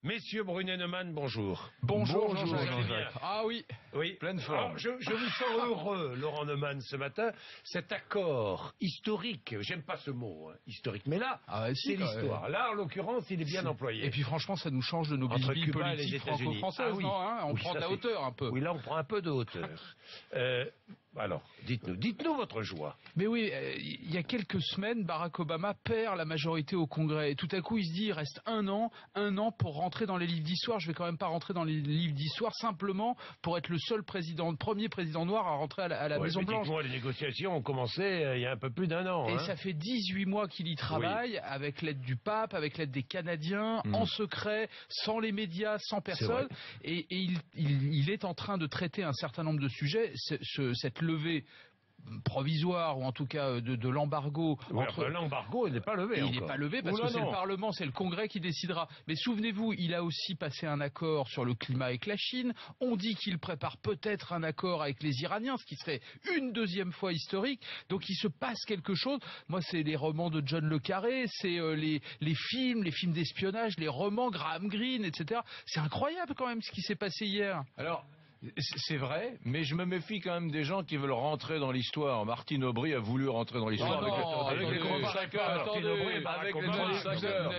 Messieurs Brunet-Neumann, bonjour. Bonjour, Bonjour Jean-Jacques. Ah oui, Oui, pleine forme. Alors, je vous sens heureux, Laurent Neumann, ce matin. Cet accord historique, j'aime pas ce mot, historique, mais là, si, c'est l'histoire. Là, en l'occurrence, il est bien employé. Et puis franchement, ça nous change de nos Entre billes Cuba et les politiques États-Unis. franco-françaises, Oui. non hein. On Oui, prend de ça, la hauteur un peu. Oui, là, on prend un peu de hauteur. Alors, dites-nous votre joie. Mais oui, il y a quelques semaines, Barack Obama perd la majorité au Congrès. Et tout à coup, il se dit, il reste un an pour rentrer dans les livres d'histoire. Je vais quand même pas rentrer dans les livres d'histoire simplement pour être le premier président noir à rentrer à la Maison-Blanche. Moi, les négociations ont commencé il y a un peu plus d'un an. Et ça fait 18 mois qu'il y travaille, avec l'aide du pape, avec l'aide des Canadiens, en secret, sans les médias, sans personne. Et il est en train de traiter un certain nombre de sujets. Cette levée provisoire, ou en tout cas de l'embargo. L'embargo, il n'est pas levé. Il n'est pas levé parce que c'est le Parlement, c'est le Congrès qui décidera. Mais souvenez-vous, il a aussi passé un accord sur le climat avec la Chine. On dit qu'il prépare peut-être un accord avec les Iraniens, ce qui serait une deuxième fois historique. Donc il se passe quelque chose. Moi, c'est les romans de John le Carré, c'est les films d'espionnage, les romans Graham Greene, etc. C'est incroyable quand même ce qui s'est passé hier. Alors, c'est vrai, mais je me méfie quand même des gens qui veulent rentrer dans l'histoire. Martine Aubry a voulu rentrer dans l'histoire avec les 35 heures. Vous n'avez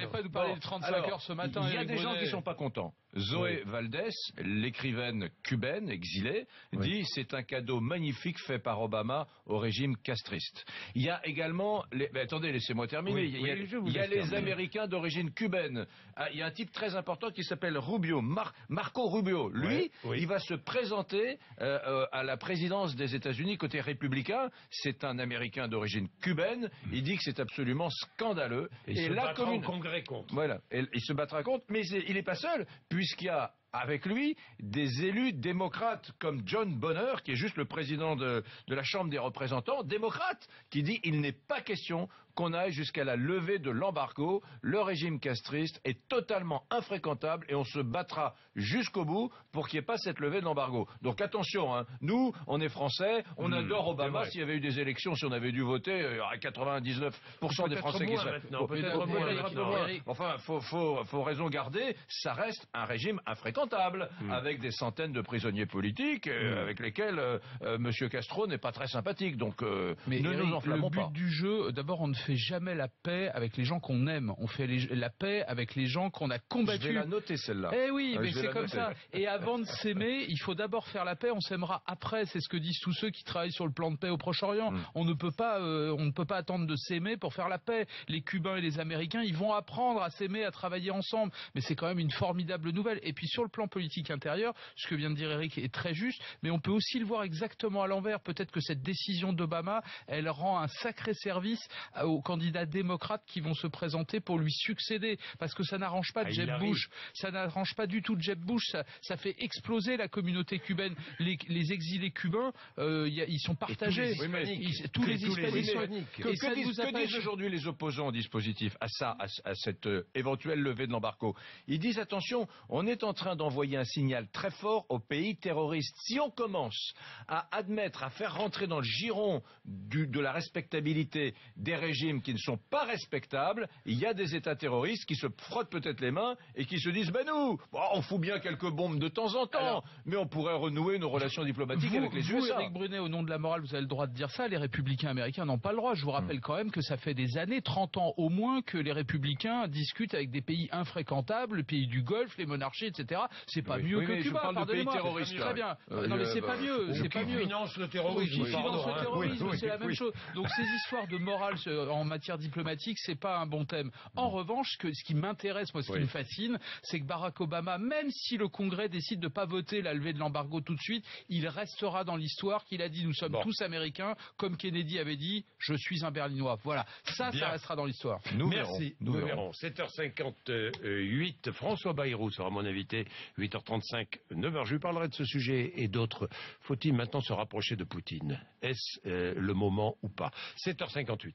pas nous parler des 35 heures ce matin. Il y a des gens qui sont pas contents. Zoé Valdez, l'écrivaine cubaine exilée, dit c'est un cadeau magnifique fait par Obama au régime castriste. Il y a également attendez, laissez-moi terminer. Il y a les Américains d'origine cubaine. Il y a un type très important qui s'appelle Rubio, Marco Rubio. Lui, il va se présenter à la présidence des États-Unis côté républicain. C'est un Américain d'origine cubaine. Il dit que c'est absolument scandaleux. Et il se battra au Congrès contre. Voilà, et il se battra contre, mais il n'est pas seul, puisqu'il y a avec lui des élus démocrates comme John Bonner, qui est juste le président de la Chambre des représentants, démocrate, qui dit il n'est pas question qu'on aille jusqu'à la levée de l'embargo. Le régime castriste est totalement infréquentable et on se battra jusqu'au bout pour qu'il n'y ait pas cette levée de l'embargo. Donc attention, hein, nous, on est Français, on adore Obama. S'il y avait eu des élections, si on avait dû voter, il y aurait 99% des Français qui seraient... Peut-être moins. Enfin, faut raison garder, ça reste un régime infréquentable. Avec des centaines de prisonniers politiques avec lesquels Monsieur Castro n'est pas très sympathique. Donc mais ne nous enflammons pas. Le but du jeu, d'abord, on ne fait jamais la paix avec les gens qu'on aime. On fait la paix avec les gens qu'on a combattus. Je vais la noter celle-là. Eh oui, mais c'est comme ça. Et avant de s'aimer, il faut d'abord faire la paix. On s'aimera après. C'est ce que disent tous ceux qui travaillent sur le plan de paix au Proche-Orient. On ne peut pas attendre de s'aimer pour faire la paix. Les Cubains et les Américains, ils vont apprendre à s'aimer, à travailler ensemble. Mais c'est quand même une formidable nouvelle. Et puis sur le plan politique intérieur, ce que vient de dire Eric est très juste, mais on peut aussi le voir exactement à l'envers. Peut-être que cette décision d'Obama, elle rend un sacré service aux candidats démocrates qui vont se présenter pour lui succéder, parce que ça n'arrange pas Jeb Bush, ça n'arrange pas du tout Jeb Bush, ça fait exploser la communauté cubaine. Les exilés cubains, ils sont partagés. Tous les hispaniques. Que disent aujourd'hui les opposants au dispositif, à cette éventuelle levée de l'embargo? Ils disent attention, on est en train d'envoyer un signal très fort aux pays terroristes. Si on commence à admettre, à faire rentrer dans le giron de la respectabilité des régimes qui ne sont pas respectables, il y a des États terroristes qui se frottent peut-être les mains et qui se disent on fout bien quelques bombes de temps en temps, mais on pourrait renouer nos relations diplomatiques avec les USA. Éric Brunet, au nom de la morale, vous avez le droit de dire ça. Les républicains américains n'ont pas le droit. Je vous rappelle quand même que ça fait des années, 30 ans au moins, que les républicains discutent avec des pays infréquentables, les pays du Golfe, les monarchies, etc. C'est pas mieux que Cuba, pardonnez-moi. Très bien. Non mais c'est pas mieux, c'est pas mieux. Finance le terrorisme. C'est la même chose. Donc ces histoires de morale en matière diplomatique, c'est pas un bon thème. En revanche, ce qui m'intéresse, moi, ce qui me fascine, c'est que Barack Obama, même si le Congrès décide de pas voter la levée de l'embargo tout de suite, il restera dans l'histoire qu'il a dit nous sommes tous américains, comme Kennedy avait dit je suis un Berlinois. Voilà. Ça restera dans l'histoire. Merci. Nous verrons. 7h58, François Bayrou sera mon invité. 8h35, 9h. Je lui parlerai de ce sujet et d'autres. Faut-il maintenant se rapprocher de Poutine? Est-ce le moment ou pas? 7h58.